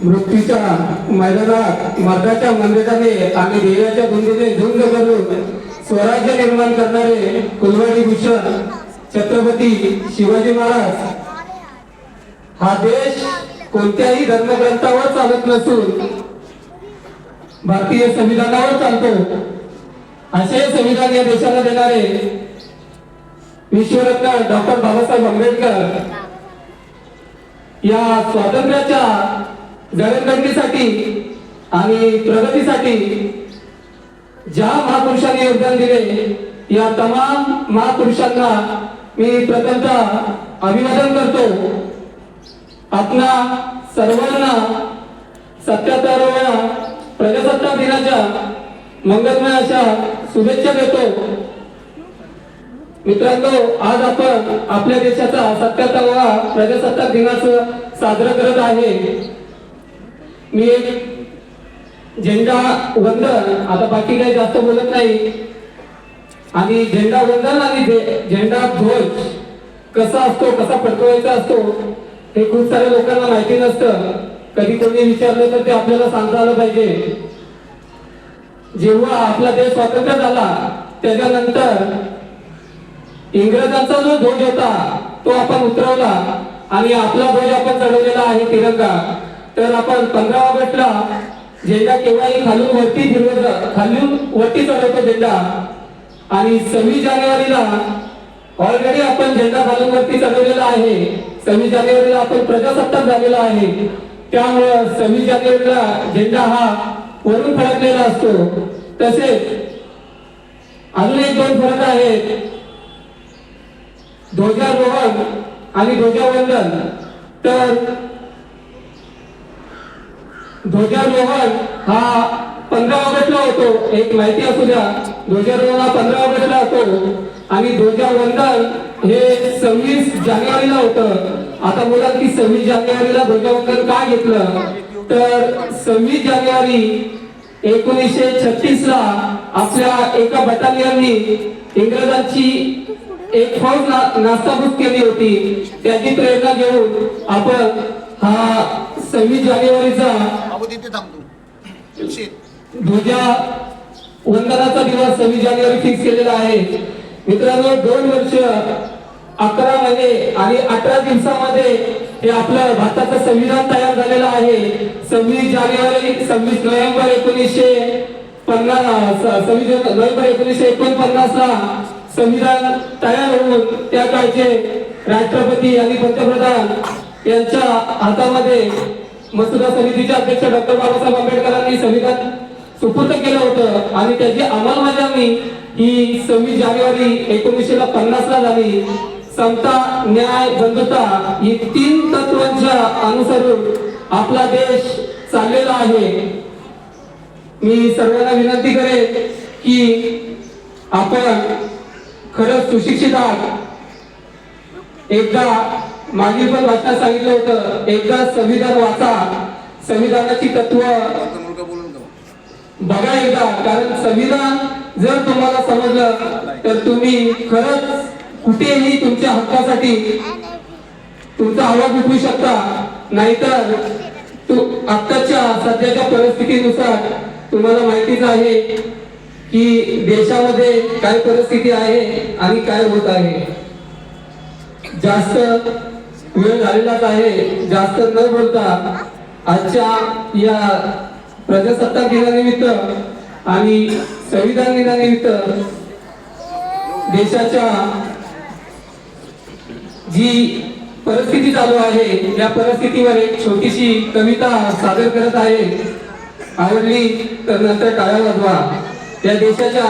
मृत्यूच्या मैदानात मर्दाच्या मंदिराने आणि ध्येयाच्या धुंदीने झुंज करून स्वराज्य निर्माण करणारे कुलवाडी भूषण छत्रपती शिवाजी महाराज हा देश कोणत्याही धर्मग्रंथावर चालत नसून भारतीय संविधानावर चालतो। असे संविधान या देशाला देणारे विश्वरत्न डॉक्टर बाबासाहेब आंबेडकर या स्वातंत्र्याच्या जडणघडणीसाठी आणि प्रगतीसाठी ज्या महापुरुषांनी योगदान दिले या तमाम महापुरुषांना मी प्रथमतः अभिवादन करतो। आपणा सर्वांना 77व्या प्रजासत्ताक दिनाच्या मंगलमय अशा शुभेच्छा देतो। मित्रांनो, आज आपण आपल्या देशाचा 77वा प्रजासत्ताक दिनाचं साजरा करत आहे। मी एक झेंडा वंदन, आता बाकी काही जास्त बोलत नाही, आणि झेंडा वंदन आणि झेंडा ध्वज कसा असतो, कसा फडकवायचा असतो हे खूप साऱ्या लोकांना माहिती नसतं। कधी कोणी विचारलं तर ते आपल्याला सांगता आलं पाहिजे। जेव्हा आपला देश स्वतंत्र झाला त्याच्यानंतर इंग्रजांचा जो ध्वज होता तो आपण उतरवला आणि आपला ध्वज आपण चढवलेला आहे तिरंगा। तर आपण 15 ऑगस्टला झेंडा केव्हाही खालून वरती चढवतो झेंडा, आणि 26 जानेवारीला ऑलरेडी आपण झेंडा खालून वरती चढवलेला आहे। 26 जानेवारीला आपण प्रजासत्ताक झालेला आहे, त्यामुळे 26 जानेवारीला झेंडा हा वरून फडकलेला असतो। तसेच अजून एक दोन फरक आहेत, ध्वजारोहण आणि ध्वजवंदन। तर ध्वजारोहण हा 15 ऑगस्टला होतो, एक माहिती असू द्या। ध्वजारोहण हा 15 ऑगस्टला होतो आणि ध्वजवंदन हे 26 जानेवारीला होतं। आता बोला की 26 जानेवारीला ध्वजवंदन का घेतलं, तर 26 जानेवारी 1936 ला आपल्या एका बटालियननी इंग्रजांची एक फौज नास्ताबूत केली होती। त्याची प्रेरणा घेऊन आपण हा 26 जानेवारीचा ध्वजा वंदनाचा दिवस 26 जानेवारी फिक्स केलेला आहे। मित्रांनो, 2 वर्ष 11 महिने आणि 18 दिवसामध्ये हे आपलं भारताचं संविधान तयार झालेलं आहे। 26 नोव्हेंबर 1949 ला संविधान तयार होऊन त्या काळचे राष्ट्रपती आणि पंतप्रधान यांच्या हातामध्ये मसुदा समितीचे अध्यक्ष डॉक्टर बाबासाहेब आंबेडकरांनी संविधान सुपूर्द केलं होतं आणि त्याची अंमलबजावणी ही 26 जानेवारी 1950 ला झाली। समता, न्याय, बंधुता ही 3 तत्वांच्या अनुसरून आपला देश चाललेला आहे। मी सर्वांना विनंती करेन की आपण खरंच सुशिक्षित आहात। एकदा मागील पण भाषणात सांगितलं होतं, एकदा संविधान वाचा, संविधानाची तत्व बघा एकदा, कारण संविधान जर तुम्हाला समजलं तर तुम्ही खरंच कुठेही तुमच्या हक्कासाठी तुमचा आवाज उठवू शकता। नाहीतर आत्ताच्या सध्याच्या परिस्थितीनुसार तुम्हाला माहितीच आहे की देशामध्ये काय परिस्थिती आहे आणि काय होत आहे। जास्त वेळ झालेलाच आहे, जास्त न बोलता आजच्या या प्रजासत्ताक दिनानिमित्त आणि संविधान दिनानिमित्त देशाच्या जी परिस्थिती चालू आहे या परिस्थितीवर एक छोटीशी कविता सादर करत आहे। आवडली तर नंतर टाळ्या वाजवा। या देशाच्या